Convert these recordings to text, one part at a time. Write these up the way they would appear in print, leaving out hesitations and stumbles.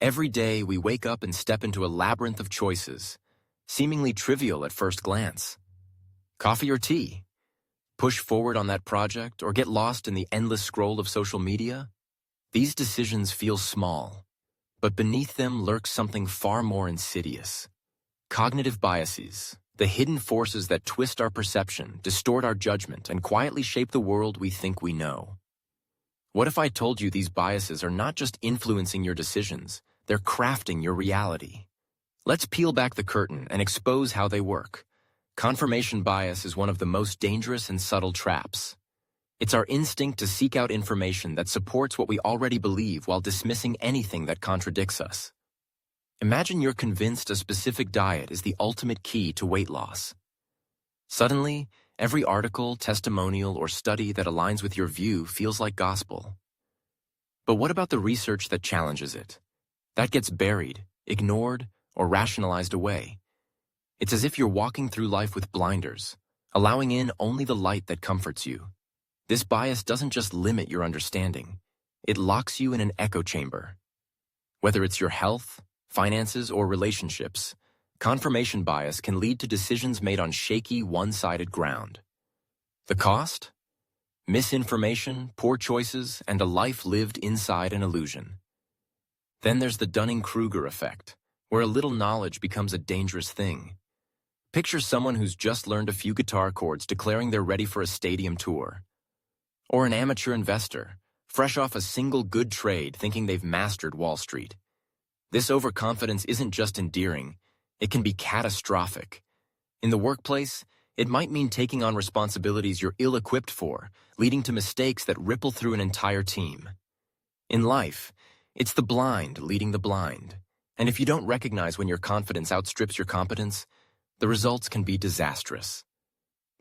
Every day, we wake up and step into a labyrinth of choices, seemingly trivial at first glance. Coffee or tea? Push forward on that project or get lost in the endless scroll of social media? These decisions feel small, but beneath them lurks something far more insidious. Cognitive biases, the hidden forces that twist our perception, distort our judgment, and quietly shape the world we think we know. What if I told you these biases are not just influencing your decisions, they're crafting your reality? Let's peel back the curtain and expose how they work. Confirmation bias is one of the most dangerous and subtle traps. It's our instinct to seek out information that supports what we already believe while dismissing anything that contradicts us. Imagine you're convinced a specific diet is the ultimate key to weight loss. Suddenly, every article, testimonial, or study that aligns with your view feels like gospel. But what about the research that challenges it? That gets buried, ignored, or rationalized away. It's as if you're walking through life with blinders, allowing in only the light that comforts you. This bias doesn't just limit your understanding, it locks you in an echo chamber. Whether it's your health, finances, or relationships, confirmation bias can lead to decisions made on shaky, one-sided ground. The cost? Misinformation, poor choices, and a life lived inside an illusion. Then there's the Dunning-Kruger effect, where a little knowledge becomes a dangerous thing. Picture someone who's just learned a few guitar chords declaring they're ready for a stadium tour. Or an amateur investor, fresh off a single good trade thinking they've mastered Wall Street. This overconfidence isn't just endearing, it can be catastrophic. In the workplace, it might mean taking on responsibilities you're ill-equipped for, leading to mistakes that ripple through an entire team. In life, it's the blind leading the blind. And if you don't recognize when your confidence outstrips your competence, the results can be disastrous.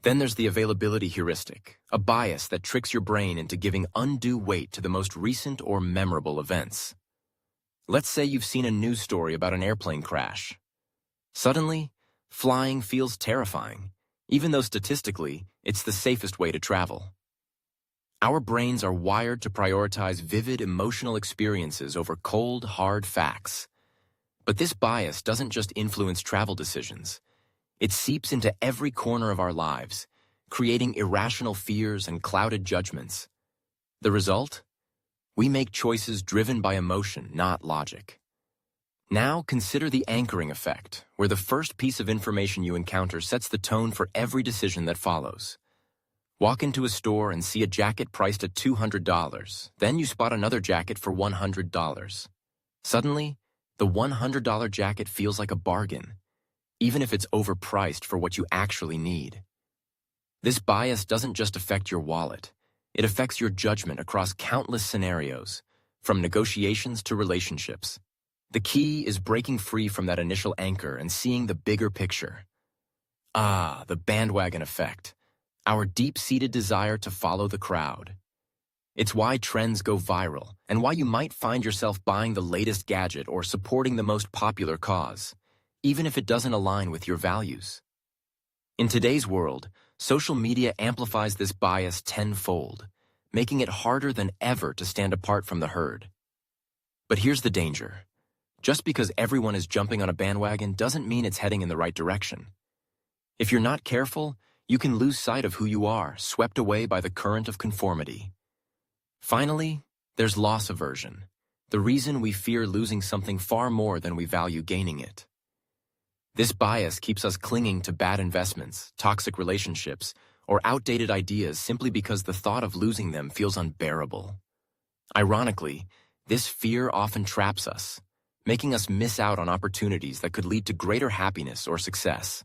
Then there's the availability heuristic, a bias that tricks your brain into giving undue weight to the most recent or memorable events. Let's say you've seen a news story about an airplane crash. Suddenly, flying feels terrifying, even though statistically, it's the safest way to travel. Our brains are wired to prioritize vivid emotional experiences over cold, hard facts. But this bias doesn't just influence travel decisions. It seeps into every corner of our lives, creating irrational fears and clouded judgments. The result? We make choices driven by emotion, not logic. Now consider the anchoring effect, where the first piece of information you encounter sets the tone for every decision that follows. Walk into a store and see a jacket priced at $200. Then you spot another jacket for $100. Suddenly, the $100 jacket feels like a bargain, even if it's overpriced for what you actually need. This bias doesn't just affect your wallet. It affects your judgment across countless scenarios, from negotiations to relationships. The key is breaking free from that initial anchor and seeing the bigger picture. The bandwagon effect, our deep-seated desire to follow the crowd. It's why trends go viral and why you might find yourself buying the latest gadget or supporting the most popular cause, even if it doesn't align with your values. In today's world, social media amplifies this bias tenfold, making it harder than ever to stand apart from the herd. But here's the danger. Just because everyone is jumping on a bandwagon doesn't mean it's heading in the right direction. If you're not careful, you can lose sight of who you are, swept away by the current of conformity. Finally, there's loss aversion, the reason we fear losing something far more than we value gaining it. This bias keeps us clinging to bad investments, toxic relationships, or outdated ideas simply because the thought of losing them feels unbearable. Ironically, this fear often traps us, making us miss out on opportunities that could lead to greater happiness or success.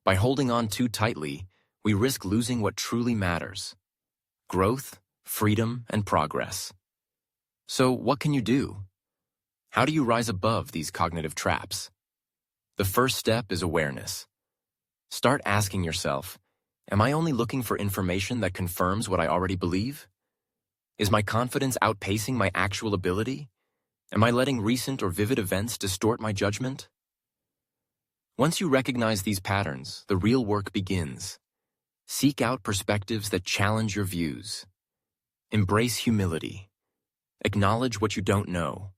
By holding on too tightly, we risk losing what truly matters: growth, freedom, and progress. So what can you do? How do you rise above these cognitive traps? The first step is awareness. Start asking yourself, am I only looking for information that confirms what I already believe? Is my confidence outpacing my actual ability? Am I letting recent or vivid events distort my judgment? Once you recognize these patterns, the real work begins. Seek out perspectives that challenge your views. Embrace humility. Acknowledge what you don't know.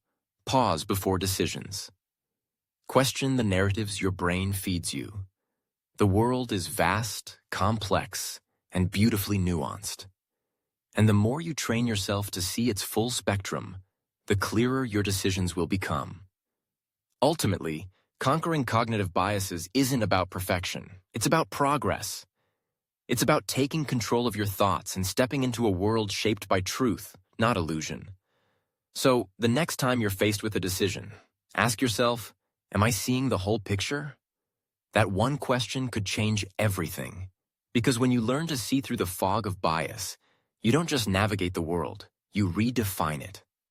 Pause before decisions. Question the narratives your brain feeds you. The world is vast, complex, and beautifully nuanced. And the more you train yourself to see its full spectrum, the clearer your decisions will become. Ultimately, conquering cognitive biases isn't about perfection. It's about progress. It's about taking control of your thoughts and stepping into a world shaped by truth, not illusion. So, the next time you're faced with a decision, ask yourself, am I seeing the whole picture? That one question could change everything. Because when you learn to see through the fog of bias, you don't just navigate the world, you redefine it.